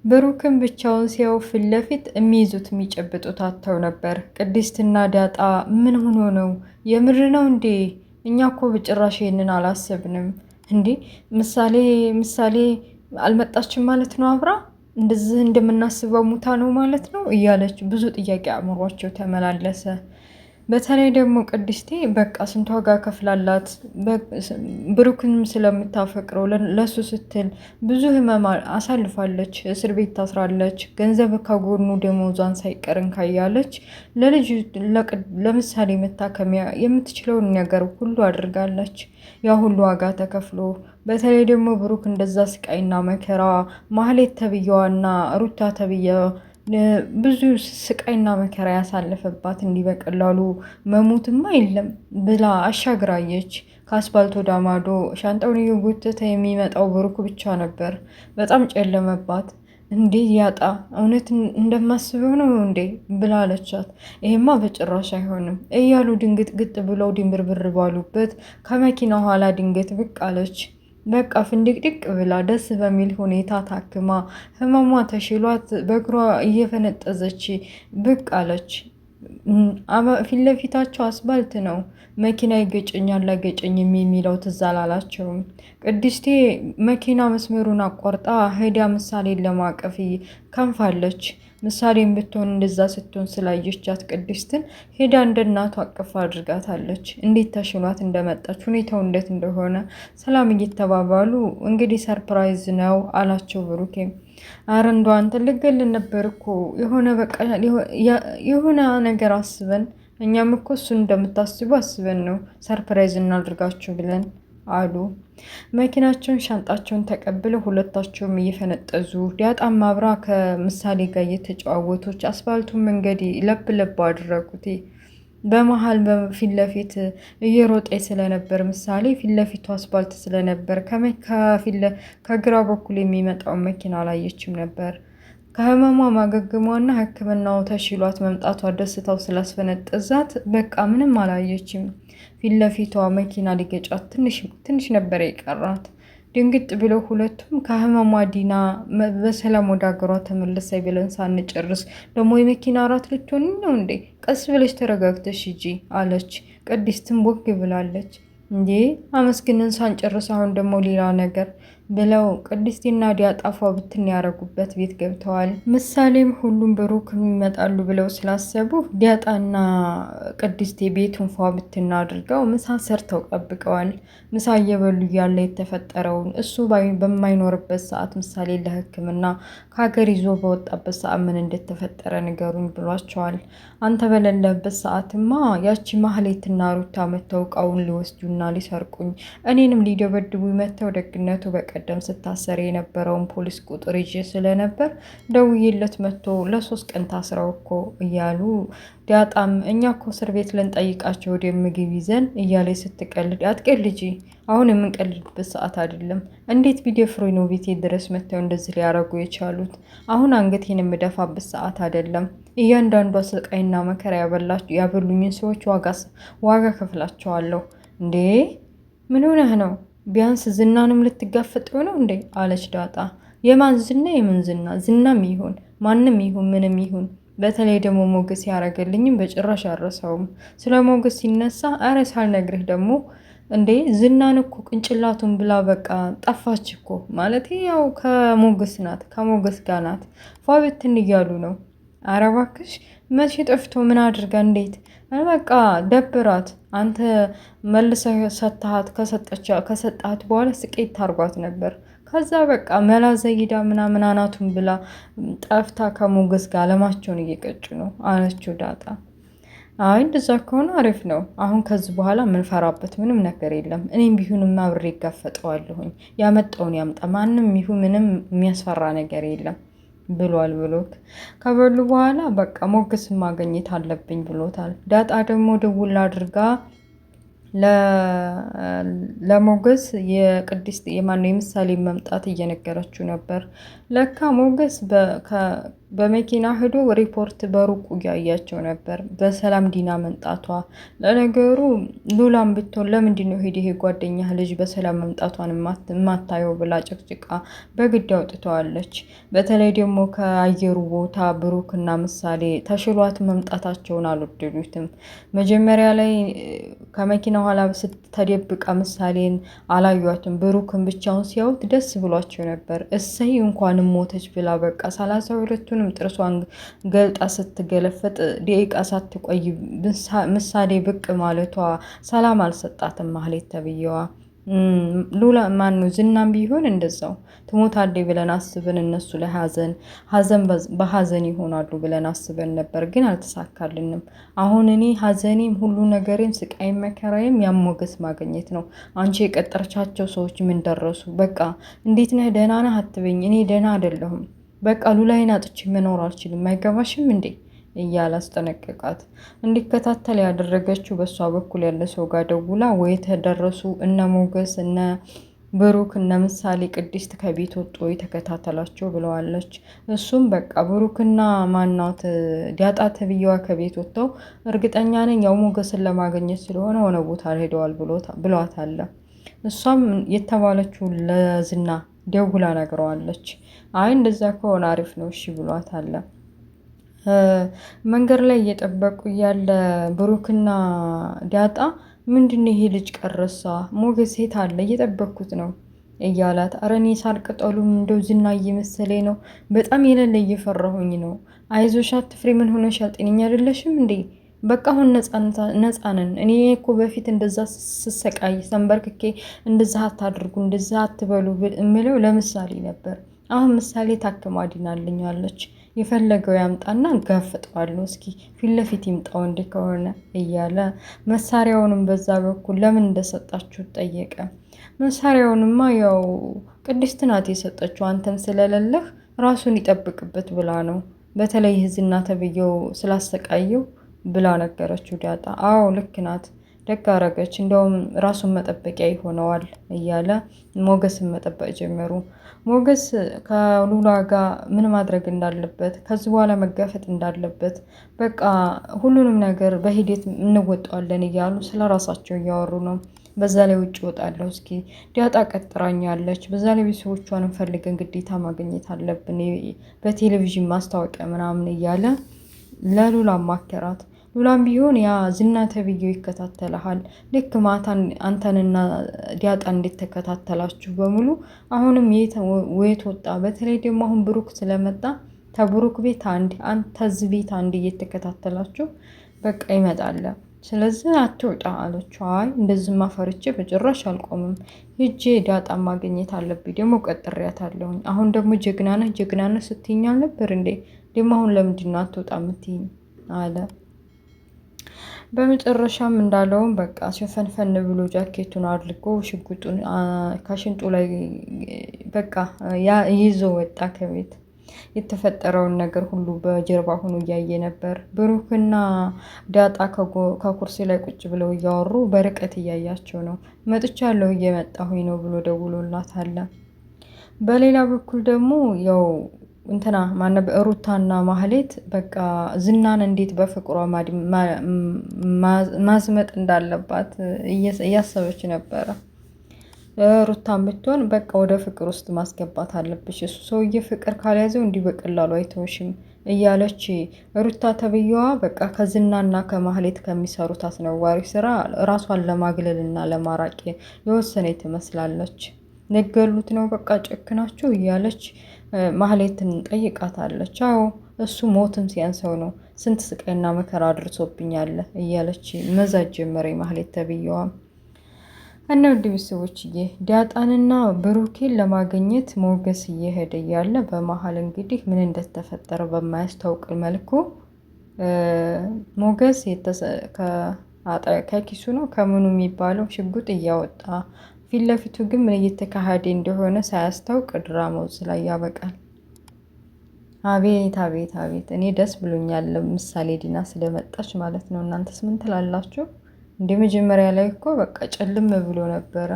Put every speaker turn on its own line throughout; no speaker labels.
ብሩክን ብቻውን ሲያው ፊት ለፊት የሚይዙት የሚጨብጡት አጥተው ነበር። ቅድስትና ዳጣ ምን ሆኖ ነው? የምር ነው እንዴ? እኛ እኮ በጭራሽ ይሄንን አላሰብንም። እንዴ ምሳሌ ምሳሌ አልመጣችም ማለት ነው? አብራ እንደዚህ እንደምናስበው ሙታ ነው ማለት ነው እያለች ብዙ ጥያቄ አእምሯቸው ተመላለሰ። በተለይ ደግሞ ቅድስቴ በቃ ስንት ዋጋ ከፍላላት ብሩክንም ስለምታፈቅረው ለሱ ስትል ብዙ ህመም አሳልፋለች። እስር ቤት ታስራለች። ገንዘብ ከጎኑ ደሞዟን ሳይቀርን ካያለች ለልጅ ለምሳሌ መታከሚያ የምትችለውን ነገር ሁሉ አድርጋለች። ያ ሁሉ ዋጋ ተከፍሎ በተለይ ደግሞ ብሩክ እንደዛ ስቃይና መከራ ማህሌት ተብዬዋና ሩታ ተብዬዋ ብዙ ስቃይና መከራ ያሳለፈባት እንዲህ በቀላሉ መሞትማ የለም ብላ አሻግራየች። ከአስፓልት ወደ ማዶ ሻንጣውን እየጎተተ የሚመጣው ብሩክ ብቻ ነበር። በጣም ጨለመባት። እንዴ ያጣ እውነት እንደማስበው ነው እንዴ ብላ አለቻት። ይሄማ በጭራሽ አይሆንም እያሉ ድንግጥ ግጥ ብለው ድንብርብር ባሉበት ከመኪና ኋላ ድንገት ብቅ አለች። በቃ ፍንድቅድቅ ብላ ደስ በሚል ሁኔታ ታክማ ህመሟ ተሽሏት በእግሯ እየፈነጠዘች ብቅ አለች። ፊት ለፊታቸው አስባልት ነው። መኪና ይገጨኛል አይገጨኝም የሚለው ትዝ አላላቸውም። ቅድስቴ መኪና መስመሩን አቋርጣ ሄዳ ምሳሌን ለማቀፍ ከንፋለች። ምሳሌን ብትሆን እንደዛ ስትሆን ስላየቻት ቅድስትን ሄዳ እንደ እናቷ አቅፍ አድርጋታለች። እንዴት ተሽሏት እንደመጣች ሁኔታው እንዴት እንደሆነ ሰላም እየተባባሉ እንግዲህ ሰርፕራይዝ ነው አላቸው ብሩኬ። አረ እንደው አንተ ልገልን ነበር እኮ የሆነ ነገር አስበን እኛም እኮ እሱን እንደምታስቡ አስበን ነው ሰርፕራይዝ እናድርጋችሁ ብለን አሉ። መኪናቸውን ሻንጣቸውን ተቀብለው ሁለታቸውም እየፈነጠዙ ዳጣም አብራ ከምሳሌ ጋር እየተጨዋወቶች አስፋልቱን መንገድ ለብ ለብ አደረጉት። በመሀል ፊት ለፊት እየሮጠ ስለነበር ምሳሌ ፊት ለፊቱ አስፋልት ስለነበር ከግራ በኩል የሚመጣውን መኪና አላየችም ነበር። ከህመሟ ማገገሟና ሕክምናው ተሽሏት መምጣቷ ደስታው ስላስፈነጠዛት በቃ ምንም አላየችም። ፊት ለፊቷ መኪና ሊገጫት ትንሽ ነበር የቀራት። ድንግጥ ብለው ሁለቱም ከህመሟ ዲና በሰላም ወደ ሀገሯ ተመለሳይ ብለን ሳንጨርስ ደግሞ የመኪና አራት ልትሆን ነው እንዴ? ቀስ ብለሽ ተረጋግተሽ ሂጂ አለች። ቅድስትም ቦግ ብላለች። እንዴ አመስግነን ሳንጨርስ አሁን ደግሞ ሌላ ነገር ብለው ቅድስቴና ዲያጣፏ ብትን ያደረጉበት ቤት ገብተዋል። ምሳሌም ሁሉም ብሩክ ይመጣሉ ብለው ስላሰቡ ዲያጣና ቅድስቴ ቤቱን ፏ ብትን አድርገው ምሳ ሰርተው ጠብቀዋል። ምሳ እየበሉ እያለ የተፈጠረውን እሱ በማይኖርበት ሰዓት ምሳሌ ለሕክምና ከሀገር ይዞ በወጣበት ሰዓት ምን እንደተፈጠረ ንገሩኝ ብሏቸዋል። አንተ በሌለበት ሰዓትማ ያቺ ማህሌትና ሩታ መተው እቃውን ሊወስዱና ሊሰርቁኝ እኔንም ሊደበድቡ መተው ደግነቱ በቀደም ስታሰር የነበረውን ፖሊስ ቁጥር ይዤ ስለነበር ደውዬለት መጥቶ ለ3 ቀን ታስረው እኮ እያሉ ዳጣም እኛ እኮ እስር ቤት ልንጠይቃቸው ወደ ምግብ ይዘን እያለ ስትቀልድ አትቀልጂ፣ አሁን የምንቀልድበት ሰዓት አይደለም። እንዴት ቢደፍሩኝ ነው ቤቴ ድረስ መጥተው እንደዚህ ሊያረጉ የቻሉት? አሁን አንገቴን የምደፋበት ሰዓት አይደለም። እያንዳንዷ ስቃይና መከራ ያበሉኝን ሰዎች ዋጋ ከፍላቸዋለሁ። እንዴ ምን ሆነህ ነው? ቢያንስ ዝናንም ልትጋፈጠው ነው እንዴ? አለች ዳጣ። የማን ዝና? የምን ዝና? ዝናም ይሁን ማንም ይሁን ምንም ይሁን በተለይ ደግሞ ሞገስ ያረገልኝም በጭራሽ አረሳውም። ስለ ሞገስ ሲነሳ አረ ሳልነግርህ ደግሞ እንዴ ዝናን እኮ ቅንጭላቱን ብላ በቃ ጠፋች እኮ ማለት ያው ከሞገስ ጋር ናት። ፏብትን እያሉ ነው። አረ እባክሽ መቼ ጠፍቶ ምን አድርጋ እንዴት በቃ ደብራት። አንተ መልሰህ ሰጥሃት ከሰጣት በኋላ ስቄት ታርጓት ነበር። ከዛ በቃ መላ ዘይዳ ምናምን አናቱን ብላ ጠፍታ ከሞገስ ጋር አለማቸውን እየቀጩ ነው አለችው ዳጣ። አይ እንደዛ ከሆነ አሪፍ ነው። አሁን ከዚህ በኋላ የምንፈራበት ምንም ነገር የለም። እኔም ቢሆንም አብሬ ይጋፈጠዋለሁኝ። ያመጣውን ያምጣ። ማንም ይሁን ምንም የሚያስፈራ ነገር የለም ብሏል ብሎክ ከበሉ በኋላ በቃ ሞገስን ማግኘት አለብኝ ብሎታል። ዳጣ ደግሞ ደውል አድርጋ ለሞገስ የቅድስት የማነው የምሳሌ መምጣት እየነገረችው ነበር። ለካ ሞገስ በመኪና ሄዶ ሪፖርት በሩቁ እያያቸው ነበር በሰላም ዲና መንጣቷ። ለነገሩ ሉላም ብትሆን ለምንድን ነው ሄድ ይሄ ጓደኛህ ልጅ በሰላም መምጣቷን የማታየው ብላ ጭቅጭቃ በግድ አውጥተዋለች። በተለይ ደግሞ ከአየሩ ቦታ ብሩክና ምሳሌ ተሽሏት መምጣታቸውን አልወደዱትም። መጀመሪያ ላይ ከመኪና ኋላ ስተደብቃ ምሳሌን አላዩትም። ብሩክን ብቻውን ሲያዩት ደስ ብሏቸው ነበር። እሰይ እንኳንም ሞተች ብላ በቃ 32ቱንም ጥርሷን ገልጣ ስትገለፈጥ ደቂቃ ሳትቆይ ምሳሌ ብቅ ማለቷ ሰላም አልሰጣትም ማህሌት ተብዬዋ። ሉላ ማን ነው ዝናም ቢሆን እንደዛው ትሞታለች ብለን አስበን እነሱ ላይ ሀዘን በሀዘን ይሆናሉ ብለን አስበን ነበር፣ ግን አልተሳካልንም። አሁን እኔ ሀዘኔም ሁሉ ነገሬም ስቃይ መከራዬም ያሞገስ ማግኘት ነው። አንቺ የቀጠርቻቸው ሰዎች ምን ደረሱ? በቃ እንዴት ነህ ደህና ነህ አትበኝ፣ እኔ ደህና አይደለሁም። በቃ ሉላይን አጥቼ መኖር አልችልም። አይገባሽም እንዴ እያለ አስጠነቀቃት። እንዲከታተል ያደረገችው በእሷ በኩል ያለ ሰው ጋር ደውላ ወይ ተደረሱ እነ ሞገስ እነ ብሩክ እነ ምሳሌ ቅድስት ከቤት ወጡ የተከታተላቸው ብለዋለች። እሱም በቃ ብሩክና ማናት ዲያጣ ተብዬዋ ከቤት ወጥተው እርግጠኛ ነኝ ያው ሞገስን ለማግኘት ስለሆነ ሆነ ቦታ ሄደዋል ብሏታል። እሷም የተባለችው ለዝና ደውላ ነግረዋለች። አይ እንደዛ ከሆነ አሪፍ ነው እሺ ብሏታል። መንገድ ላይ እየጠበቁ ያለ ብሩክና ዳጣ ምንድን ይሄ ልጅ ቀረሳ ሞገስ የት አለ እየጠበቅኩት ነው እያላት፣ አረ እኔ ሳልቅጠሉም እንደው ዝና እየመሰለኝ ነው፣ በጣም የሌለ እየፈራሁኝ ነው። አይዞሽ አትፍሪ፣ ምን ሆነሻል? ጤነኛ አይደለሽም እንዴ? በቃ አሁን ነፃ ነን። እኔ እኮ በፊት እንደዛ ስሰቃይ ሰንበርክኬ እንደዛ አታድርጉ እንደዛ አትበሉ እምለው ለምሳሌ ነበር። አሁን ምሳሌ ታክማ ድናልኛለች። የፈለገው ያምጣና ጋፍጠዋለሁ፣ እስኪ ፊት ለፊት ይምጣው እንዴ ከሆነ እያለ መሳሪያውንም በዛ በኩል ለምን እንደሰጣችሁ ጠየቀ። መሳሪያውንማ ያው ቅድስት ናት የሰጠችው አንተን ስለሌለህ ራሱን ይጠብቅበት ብላ ነው፣ በተለይ ዝና ተብዬው ስላሰቃየው ብላ ነገረችው ዳጣ። አዎ ልክ ናት፣ ደግ አረገች፣ እንደውም ራሱን መጠበቂያ ይሆነዋል እያለ ሞገስን መጠበቅ ጀመሩ። ሞገስ ከሉላ ጋር ምን ማድረግ እንዳለበት ከዚህ በኋላ መጋፈጥ እንዳለበት በቃ ሁሉንም ነገር በሂደት እንወጣዋለን እያሉ ስለ ራሳቸው እያወሩ ነው። በዛ ላይ ውጭ ወጣለሁ እስኪ ዲያጣ ቀጥራኛለች፣ በዛ ላይ ቤተሰቦቿንም ፈልገን ግዴታ ማግኘት አለብን በቴሌቪዥን ማስታወቂያ ምናምን እያለ ለሉላ ማከራት። ሉላም ቢሆን ያ ዝና ተብዬው ይከታተልሃል፣ ልክ ማታ አንተንና ዲያጣ እንዴት ተከታተላችሁ በሙሉ አሁንም የት ወጣ? በተለይ ደግሞ አሁን ብሩክ ስለመጣ ተብሩክ ቤት ተዝ ቤት አንድ እየተከታተላችሁ በቃ ይመጣል። ስለዚህ አትወጣ አለችው። አይ እንደዚህ ማፈርቼ በጭራሽ አልቆምም፣ ሂጄ ዳጣ ማግኘት አለብኝ፣ ደግሞ ቀጥሬያታለሁኝ። አሁን ደግሞ ጀግናነህ ስትይኝ አልነበር እንዴ? ደግሞ አሁን ለምንድን ነው አትወጣ የምትይኝ አለ። በመጨረሻም እንዳለውም በቃ ሸፈንፈን ብሎ ጃኬቱን አድርጎ ሽጉጡን ከሽንጡ ላይ በቃ ይዞ ወጣ ከቤት። የተፈጠረውን ነገር ሁሉ በጀርባ ሆኖ እያየ ነበር። ብሩክና ዳጣ ከኩርሲ ላይ ቁጭ ብለው እያወሩ በርቀት እያያቸው ነው። መጥቻለሁ እየመጣሁኝ ነው ብሎ ደውሎላታል። በሌላ በኩል ደግሞ ያው እንትና ማነው ሩታና ማህሌት በቃ ዝናን እንዴት በፍቅሯ ማዝመጥ እንዳለባት እያሰበች ነበረ። ሩታን ብትሆን በቃ ወደ ፍቅር ውስጥ ማስገባት አለብሽ፣ እሱ ሰውዬ ፍቅር ካልያዘው እንዲህ በቀላሉ አይተውሽም እያለች ሩታ ተብዬዋ በቃ ከዝናና ከማህሌት ከሚሰሩት አስነዋሪ ስራ ራሷን ለማግለልና ለማራቅ የወሰነ ትመስላለች። ነገሉት ነው በቃ ጨክናችሁ እያለች ማህሌትን ጠይቃታለች። አዎ እሱ ሞትም ሲያንሰው ነው፣ ስንት ስቃይና መከራ አድርሶብኛል እያለች መዛት ጀመረ ማህሌት ተብዬዋ። እና ውድ ቤተሰቦችዬ ዳጣንና ብሩኬን ለማግኘት ሞገስ እየሄደ እያለ በመሀል እንግዲህ ምን እንደተፈጠረ በማያስታውቅ መልኩ ሞገስ ከኪሱ ነው ከምኑ የሚባለው ሽጉጥ እያወጣ ፊት ለፊቱ ግን ምን እየተካሄደ እንደሆነ ሳያስታውቅ ድራማው ላይ ያበቃል። አቤት አቤት አቤት! እኔ ደስ ብሎኛል ምሳሌ ዲና ስለመጣች ማለት ነው። እናንተስ ምን ትላላችሁ? እንደ መጀመሪያ ላይ እኮ በቃ ጭልም ብሎ ነበረ።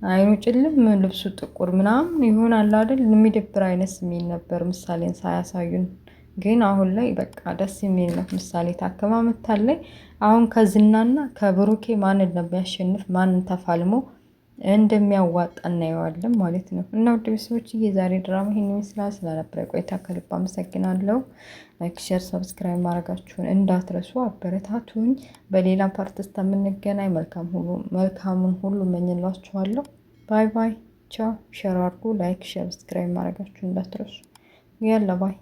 አይኑ ጭልም ልብሱ ጥቁር ምናምን ይሆናል አይደል? የሚደብር አይነት ስሜት ነበር ምሳሌን ሳያሳዩን። ግን አሁን ላይ በቃ ደስ የሚል ነው። ምሳሌ ታክማ መታለች። አሁን ከዝናና ከብሩኬ ማንን እንደሚያሸንፍ ማንን ተፋልሞ እንደሚያዋጣ እናየዋለን ማለት ነው። እና ውድ ቤተሰቦች የዛሬ ድራማ ይሄን ይመስላል። ስለነበረ ቆይታ ከልብ አመሰግናለሁ። ላይክ፣ ሼር፣ ሰብስክራይብ ማድረጋችሁን እንዳትረሱ፣ አበረታቱኝ። በሌላ ፓርት እስከምንገናኝ መልካሙን ሁሉ እመኝላችኋለሁ። ባይ ባይ፣ ቻው። ሼር አድርጉ። ላይክ፣ ሰብስክራይብ ማድረጋችሁን እንዳትረሱ። ያለ ባይ